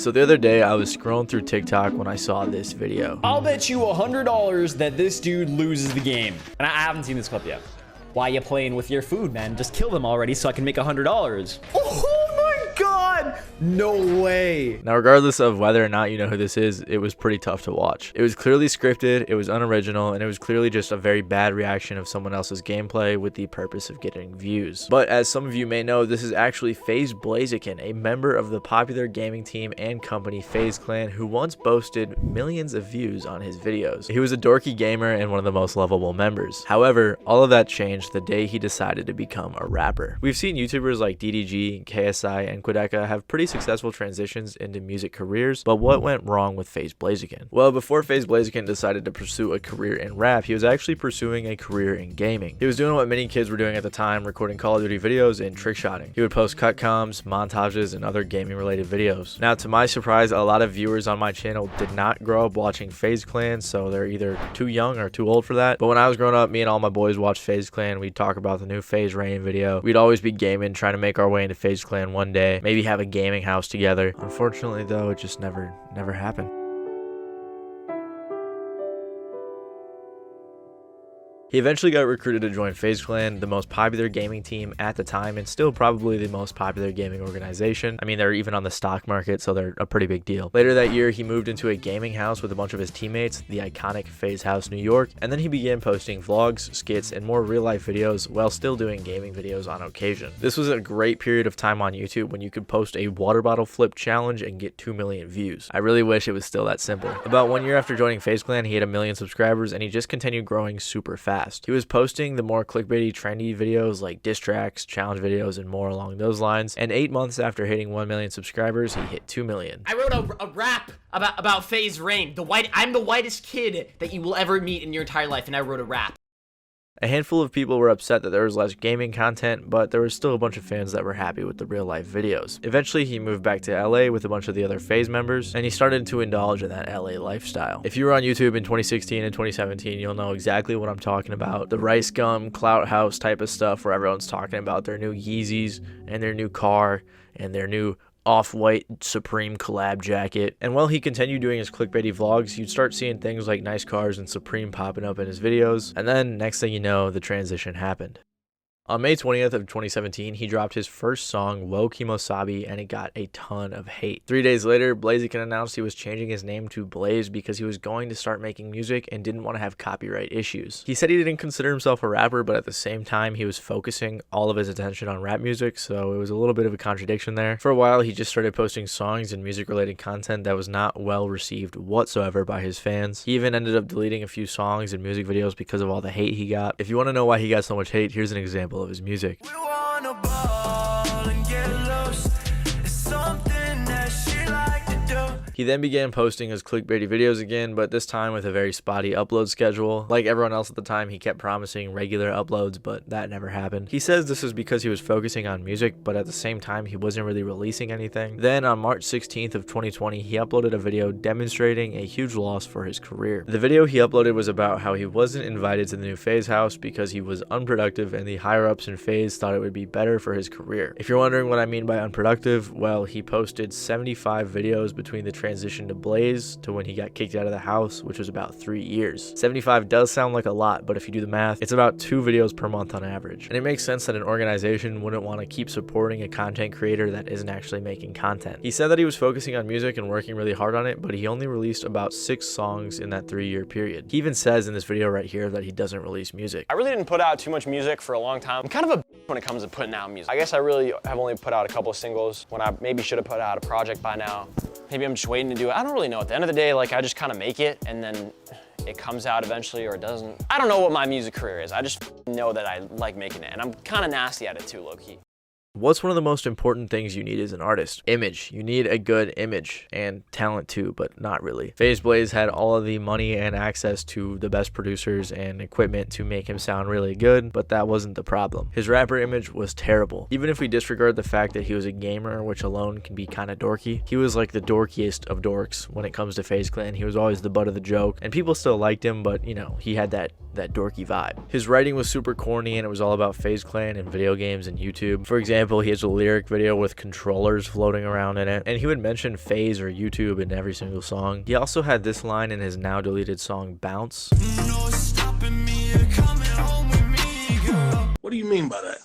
So the other day I was scrolling through TikTok when I saw this video. I'll bet you $100 that this dude loses the game. And I haven't seen this clip yet. Why you playing with your food, man? Just kill them already so I can make $100. Oh my God! No way. Now, regardless of whether or not you know who this is, it was pretty tough to watch. It was clearly scripted, it was unoriginal, and it was clearly just a very bad reaction of someone else's gameplay with the purpose of getting views. But as some of you may know, this is actually FaZe Blaziken, a member of the popular gaming team and company FaZe Clan, who once boasted millions of views on his videos. He was a dorky gamer and one of the most lovable members. However, all of that changed the day he decided to become a rapper. We've seen YouTubers like DDG, KSI, and Quideka have pretty successful transitions into music careers, but what went wrong with FaZe Blaziken? Well, before FaZe Blaziken decided to pursue a career in rap, he was actually pursuing a career in gaming. He was doing what many kids were doing at the time, recording Call of Duty videos and trickshotting. He would post cutcoms, montages, and other gaming related videos. Now, to my surprise, a lot of viewers on my channel did not grow up watching FaZe Clan, so they're either too young or too old for that. But when I was growing up, me and all my boys watched FaZe Clan. We'd talk about the new FaZe Rain video. We'd always be gaming, trying to make our way into FaZe Clan one day, maybe have a gaming house together. Unfortunately, though, it just never happened. He eventually got recruited to join FaZe Clan, the most popular gaming team at the time and still probably the most popular gaming organization. I mean, they're even on the stock market, so they're a pretty big deal. Later that year, he moved into a gaming house with a bunch of his teammates, the iconic FaZe House New York, and then he began posting vlogs, skits, and more real-life videos while still doing gaming videos on occasion. This was a great period of time on YouTube when you could post a water bottle flip challenge and get 2 million views. I really wish it was still that simple. About 1 year after joining FaZe Clan, he had 1 million subscribers, and he just continued growing super fast. He was posting the more clickbaity, trendy videos like diss tracks, challenge videos, and more along those lines. And 8 months after hitting 1 million subscribers, he hit 2 million. I wrote a rap about FaZe Rain. I'm the whitest kid that you will ever meet in your entire life, and I wrote a rap. A handful of people were upset that there was less gaming content, but there was still a bunch of fans that were happy with the real-life videos. Eventually, he moved back to LA with a bunch of the other FaZe members, and he started to indulge in that LA lifestyle. If you were on YouTube in 2016 and 2017, you'll know exactly what I'm talking about. The rice gum, clout house type of stuff where everyone's talking about their new Yeezys and their new car and their new off-white Supreme collab jacket. And while he continued doing his clickbaity vlogs, you'd start seeing things like nice cars and Supreme popping up in his videos, and then next thing you know, the transition happened. On May 20th of 2017, he dropped his first song, Wo Kimosabi, and it got a ton of hate. 3 days later, Blaziken announced he was changing his name to Blaze because he was going to start making music and didn't want to have copyright issues. He said he didn't consider himself a rapper, but at the same time, he was focusing all of his attention on rap music, so it was a little bit of a contradiction there. For a while, he just started posting songs and music-related content that was not well received whatsoever by his fans. He even ended up deleting a few songs and music videos because of all the hate he got. If you want to know why he got so much hate, here's an example of his music. He then began posting his clickbaity videos again, but this time with a very spotty upload schedule. Like everyone else at the time, he kept promising regular uploads, but that never happened. He says this is because he was focusing on music, but at the same time, he wasn't really releasing anything. Then on March 16th of 2020, he uploaded a video demonstrating a huge loss for his career. The video he uploaded was about how he wasn't invited to the new FaZe house because he was unproductive and the higher-ups in FaZe thought it would be better for his career. If you're wondering what I mean by unproductive, well, he posted 75 videos between the transition to Blaze to when he got kicked out of the house, which was about 3 years. 75 does sound like a lot, but if you do the math, it's about 2 videos per month on average. And it makes sense that an organization wouldn't want to keep supporting a content creator that isn't actually making content. He said that he was focusing on music and working really hard on it, but he only released about 6 songs in that 3-year period. He even says in this video right here that he doesn't release music. I really didn't put out too much music for a long time. I'm kind of a when it comes to putting out music. I guess I really have only put out a couple of singles when I maybe should have put out a project by now. Maybe I'm just waiting to do it. I don't really know. At the end of the day, like I just kind of make it and then it comes out eventually or it doesn't. I don't know what my music career is. I just know that I like making it and I'm kind of nasty at it too, low-key. What's one of the most important things you need as an artist? Image. You need a good image and talent too, but not really. FaZe Blaze had all of the money and access to the best producers and equipment to make him sound really good, but that wasn't the problem. His rapper image was terrible. Even if we disregard the fact that he was a gamer, which alone can be kind of dorky, he was like the dorkiest of dorks when it comes to FaZe Clan. He was always the butt of the joke, and people still liked him, but you know, he had that dorky vibe. His writing was super corny and it was all about FaZe Clan and video games and YouTube. For example, example, he has a lyric video with controllers floating around in it, and he would mention FaZe or YouTube in every single song. He also had this line in his now deleted song Bounce. What do you mean by that?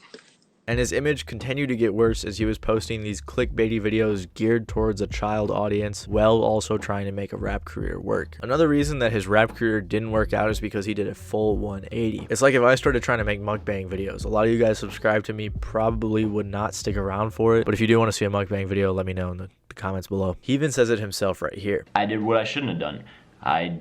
And his image continued to get worse as he was posting these clickbaity videos geared towards a child audience while also trying to make a rap career work. Another reason that his rap career didn't work out is because he did a full 180. It's like if I started trying to make mukbang videos. A lot of you guys subscribe to me probably would not stick around for it, but if you do want to see a mukbang video, let me know in the comments below. He even says it himself right here. I did what I shouldn't have done. I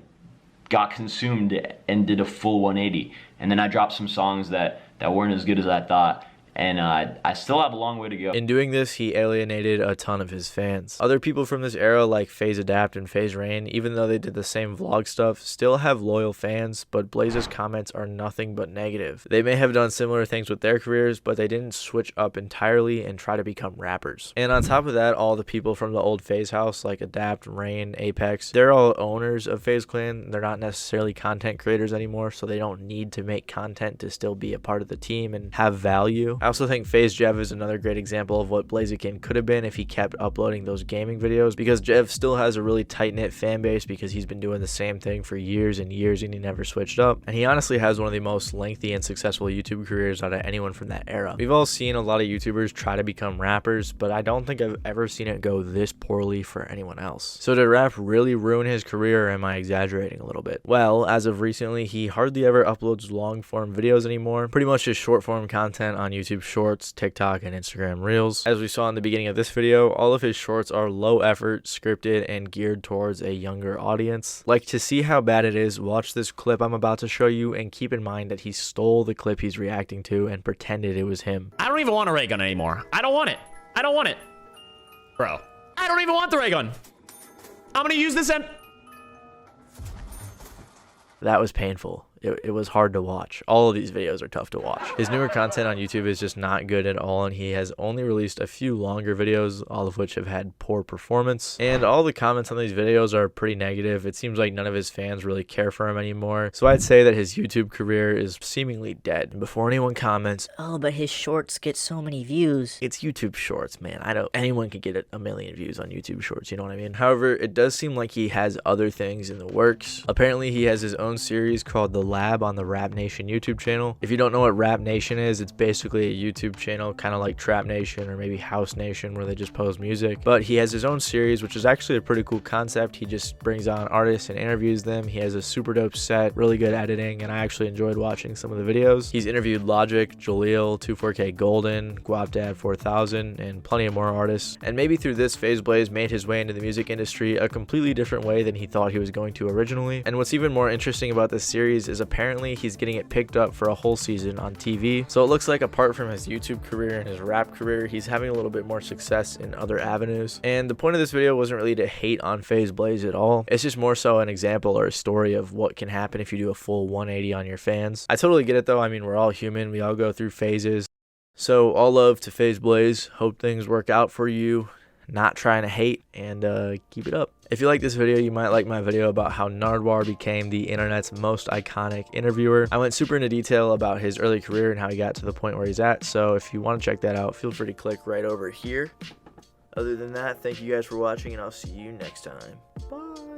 got consumed and did a full 180, and then I dropped some songs that weren't as good as I thought. And I still have a long way to go. In doing this, he alienated a ton of his fans. Other people from this era like FaZe Adapt and FaZe Rain, even though they did the same vlog stuff, still have loyal fans, but Blaze's comments are nothing but negative. They may have done similar things with their careers, but they didn't switch up entirely and try to become rappers. And on top of that, all the people from the old FaZe house like Adapt, Rain, Apex, they're all owners of FaZe Clan. They're not necessarily content creators anymore, so they don't need to make content to still be a part of the team and have value. I also think FaZe Jev is another great example of what blaziken could have been if he kept uploading those gaming videos, because Jev still has a really tight-knit fan base because he's been doing the same thing for years and years and he never switched up. And he honestly has one of the most lengthy and successful YouTube careers out of anyone from that era. We've all seen a lot of YouTubers try to become rappers, but I don't think I've ever seen it go this poorly for anyone else. So did rap really ruin his career, or am I exaggerating a little bit? Well, as of recently, he hardly ever uploads long-form videos anymore. Pretty much just short-form content on YouTube Shorts, TikTok, and Instagram Reels. As we saw in the beginning of this video, all of his shorts are low effort, scripted, and geared towards a younger audience. Like, to see how bad it is, watch this clip I'm about to show you and keep in mind that he stole the clip he's reacting to and pretended it was him. I don't even want a ray gun anymore. I don't want it. I don't want it. Bro, I don't even want the ray gun. I'm gonna use this and... That was painful. It was hard to watch. All of these videos are tough to watch. His newer content on YouTube is just not good at all, and he has only released a few longer videos, all of which have had poor performance. And all the comments on these videos are pretty negative. It seems like none of his fans really care for him anymore. So I'd say that his YouTube career is seemingly dead. And before anyone comments, oh, but his shorts get so many views. It's YouTube Shorts, man. Anyone could get a million views on YouTube Shorts, you know what I mean? However, it does seem like he has other things in the works. Apparently, he has his own series called The Lab on the Rap Nation YouTube channel. If you don't know what Rap Nation is, it's basically a YouTube channel kind of like Trap Nation or maybe House Nation, where they just post music. But he has his own series, which is actually a pretty cool concept. He just brings on artists and interviews them. He has a super dope set, really good editing, and I actually enjoyed watching some of the videos. He's interviewed Logic, Jaleel, 24K Golden, Guapdad 4000, and plenty of more artists. And maybe through this, FaZe Blaze made his way into the music industry a completely different way than he thought he was going to originally. And what's even more interesting about this series is apparently he's getting it picked up for a whole season on TV. So it looks like apart from his YouTube career and his rap career, he's having a little bit more success in other avenues. And the point of this video wasn't really to hate on FaZe Blaze at all. It's just more so an example or a story of what can happen if you do a full 180 on your fans. I totally get it though. I mean, we're all human. We all go through phases. So all love to FaZe Blaze. Hope things work out for you. Not trying to hate, and keep it up. If you like this video, you might like my video about how Nardwar became the internet's most iconic interviewer. I went super into detail about his early career and how he got to the point where he's at, so if you want to check that out, feel free to click right over here. Other than that, thank you guys for watching, and I'll see you next time. Bye.